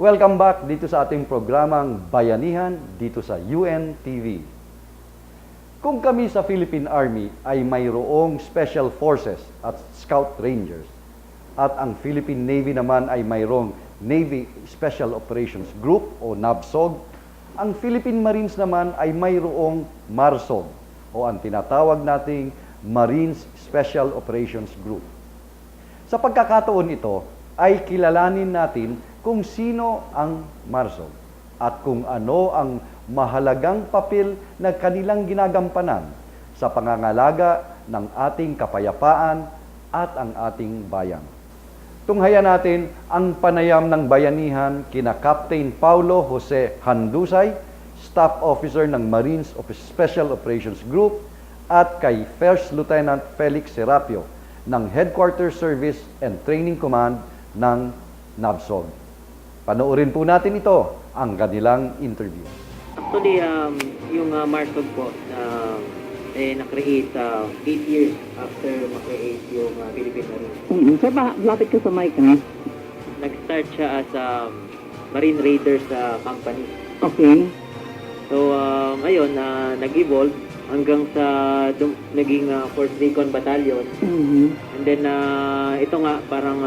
Welcome back dito sa ating programang Bayanihan dito sa UNTV. Kung kami sa Philippine Army ay mayroong Special Forces at Scout Rangers at ang Philippine Navy naman ay mayroong Navy Special Operations Group o NAVSOG, ang Philippine Marines naman ay mayroong MARSOG o ang tinatawag nating Marines Special Operations Group. Sa pagkakataon ito ay kilalanin natin kung sino ang MARSOG at kung ano ang mahalagang papel na kanilang ginagampanan sa pangangalaga ng ating kapayapaan at ang ating bayan. Tunghayan natin ang panayam ng bayanihan kina Captain Paulo Jose Handusay, Staff Officer ng Marines Special Operations Group, at kay First Lieutenant Felix Serapio ng Headquarters Service and Training Command ng NAVSOG. Panoorin po natin ito, ang kanilang interview. Actually, yung MARSOG po, na-create 8 years after ma-create yung Philippine Marines. Sir, lapit ka sa mic, ha? Nag-start siya as Marine Raiders company. Okay. So, ayun, nag-evolve hanggang sa naging 4th Recon Battalion. And then, ito nga, parang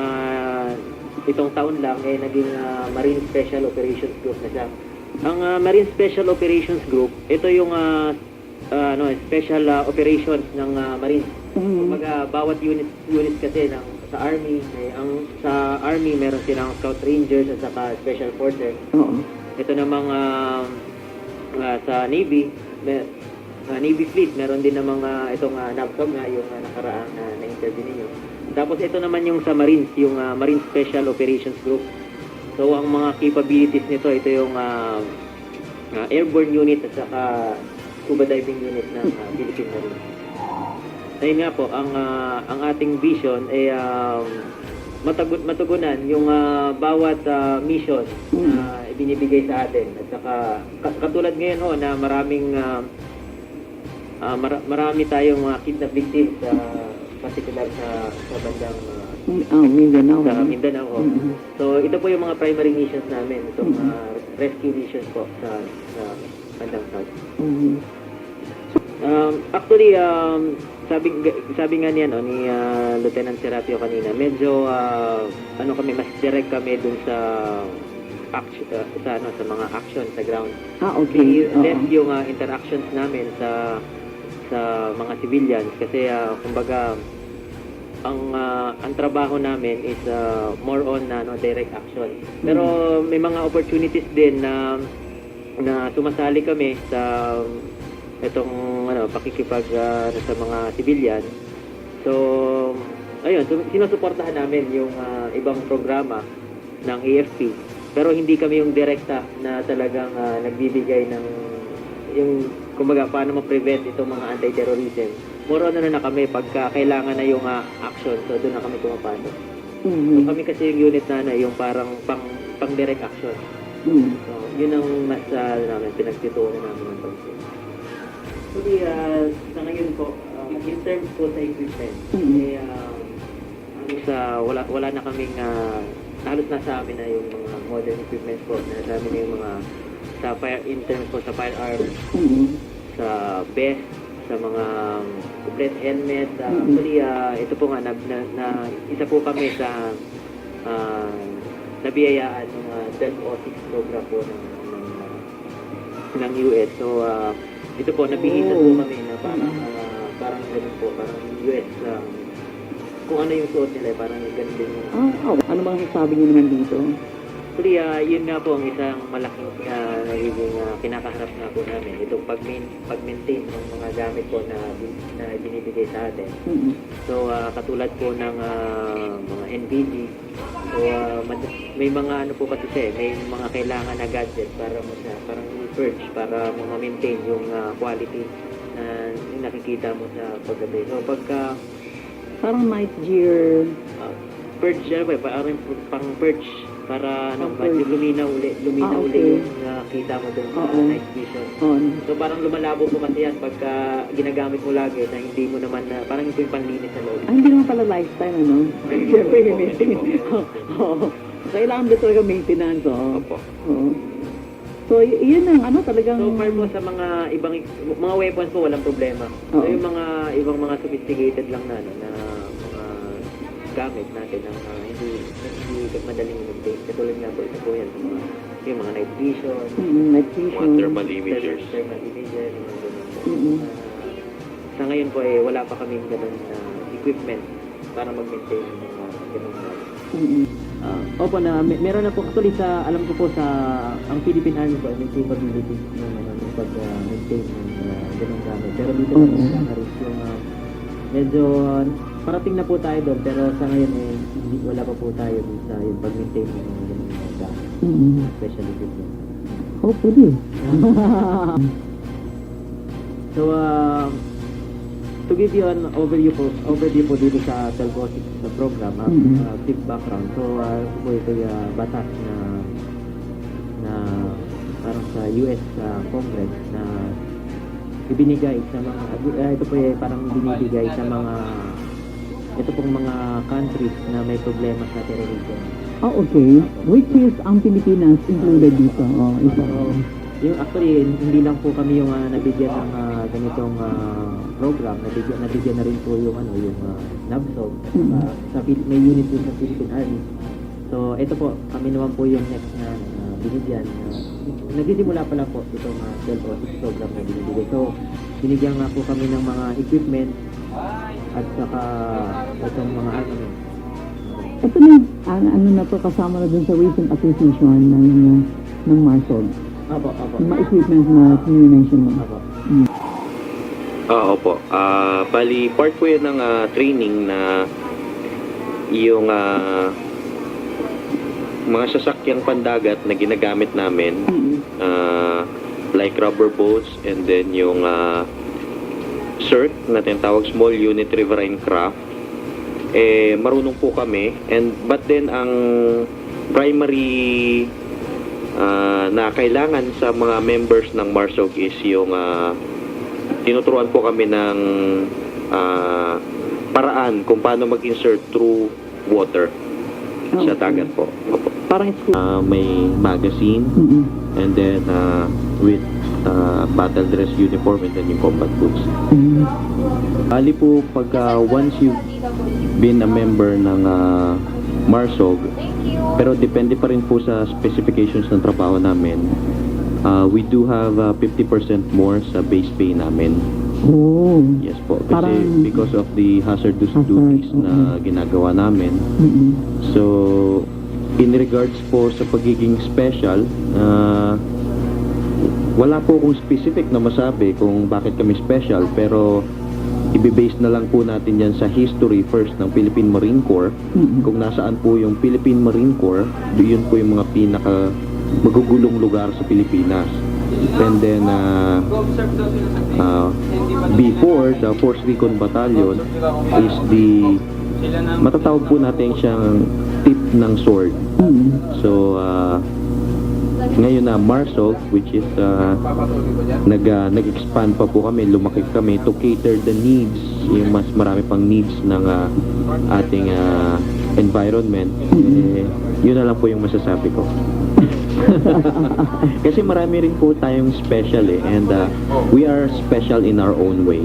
itong taon lang, naging Marine Special Operations Group na siya. Ang Marine Special Operations Group, ito yung special operations ng Marines. Kumbaga, bawat unit kasi sa Army, sa Army meron silang Scout Rangers at saka Special Forces. Ito namang sa Navy, Navy Fleet, meron din namang itong NAVSOG nga, yung nakaraang na-interview ninyo. Tapos ito naman yung sa Marines, yung Marine Special Operations Group. So, ang mga capabilities nito, ito yung airborne unit at saka scuba diving unit ng Philippine Marines. Ayun nga po, ang ating vision ay matugunan yung bawat mission na ibinibigay sa atin. At saka, katulad ngayon na marami tayong kidnap victims, particular sa bandang Mindanao. Sa Mindanao. So, ito po yung mga primary missions namin. Itong rescue missions po sa bandang South. Actually, sabi nga niya ni Lieutenant Serapio kanina, medyo mas direct kami dun sa mga action sa ground. Okay. Less yung interactions namin sa mga civilians kasi kumbaga ang trabaho namin is more on direct action. Pero may mga opportunities din na sumasali kami sa itong pakikipag sa mga civilian. So ayun, sinusuportahan namin yung ibang programa ng AFP. Pero hindi kami yung direkta na talagang nagbibigay ng yung kumbaga paano ma-prevent itong mga anti-terrorism. More on na kami pagka kailangan na yung action, so doon na kami pumapasok. So kami kasi yung unit na yung parang pang direct action. So yun ang mas namin pinagtituunan namin ng pagsin. Actually, sa ngayon po, in terms po sa equipment, wala na kaming halos nasa amin na yung mga modern equipment po, nasa amin na yung mga in terms po sa firearms, sa vest, sa mga complete helmet. Actually, ito po nga, isa po kami sa nabiyayaan ng 1206 program po ng US. So, ito po, nabihisan po kami na parang ganun po, parang US. Kung ano yung suot nila, parang ganun din yung... Ano bang sasabi niyo naman dito? Actually, yun nga po ang isang malaking nagiging kinakaharap nga po namin. Itong pag-maintain ng mga gamit po na binibigay sa atin. So, katulad po ng mga NVG. So, may mga po kasi siya, may mga kailangan na gadget para mo siya, parang i-purge, para mo ma-maintain yung quality na nakikita mo sa paggabi. So, pagka... Parang night gear. Purge, parang pang-purge. Para luminaw uli yung nakita mo doon sa night vision. So parang lumalabo po kasi yan pagka ginagamit mo lagi na hindi mo naman na parang ito yung panlinis sa loob. Hindi naman pala lifestyle, ano? Siyempre, Kailangan din talaga maintenance, oh. Opo. Oo. So, yun ang ano talagang... So far po sa mga ibang mga weapons po walang problema. So Oo. yung mga ibang mga sophisticated lang na ano, na mga gamit natin na hindi madaling i-maintain. Katulad nga po ito po yan sa mga yung mga night vision, Night vision. Thermal imagers. thermal imager, mga ganun po. Mm-mm. Sa ngayon po wala pa kaming ganun na equipment para mag-maintain ng mga ganun na. Mm-mm. Opo na meron na po actually sa alam ko po sa ang Philippine Army po may capabilities ng pag-maintain ng ganung gamit. Pero dito Oo. na rin yung medyo parating na po tayo doon pero sa ngayon wala pa po tayo dun sa yung pag-maintain ng mga ganung gamit, Mm-mm. especially equipment. Hopefully. So to give you an overview po dito sa Telcosis sa program, Mhm. quick background. So, po ito yung batas na parang sa US Congress na ibinigay sa mga, ito po yung parang binibigay sa mga, ito pong mga countries na may problema sa terrorism. Oh, okay. Which is ang Pilipinas included dito? Oh, isa. So, yung actually, hindi lang po kami yung nabigyan ng ganitong program, nabigyan na rin po yung yung NABSOG, may unit po sa Philippine Army. So, ito po, kami naman po yung next na binigyan. Nagsisimula pa lang po itong self-office program na binibigay. So, binigyan nga po kami ng mga equipment at saka itong mga Ito na, ano na to, kasama na dun sa recent acquisition ng Marsol. Opo. Yung mga equipment na sinunation mo. Opo. Opo. Bali, part po yun ng training na yung mga sasakyang pandagat na ginagamit namin, like rubber boats, and then yung CERC na tinatawag Small Unit Riverine Craft, marunong po kami. But then, ang primary na kailangan sa mga members ng MARSOG is yung tinuturuan po kami ng paraan kung paano mag-insert through water sa dagat po. Opo. Parang school. May magazine, and then with battle dress uniform, and then yung combat boots. Bali po, pag once you've been a member ng MARSOG, pero depende pa rin po sa specifications ng trabaho namin, we do have 50% more sa base pay namin. Oh. Yes po, kasi Parang- because of the hazardous Hazard, duties na ginagawa namin. So, in regards po sa pagiging special, wala po akong specific na masabi kung bakit kami special, pero i-base na lang po natin yan sa history first ng Philippine Marine Corps. Kung nasaan po yung Philippine Marine Corps, yun po yung mga pinaka magugulong lugar sa Pilipinas. And then, before, the 4th Recon Battalion is the, matatawag po natin siyang tip ng sword. So, ngayon na MARSOG, which is nag-expand pa po kami, lumaki kami to cater the needs, yung mas marami pang needs ng ating environment. Yun na lang po yung masasabi ko. Kasi marami rin po tayong special and we are special in our own way.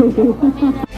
Okay.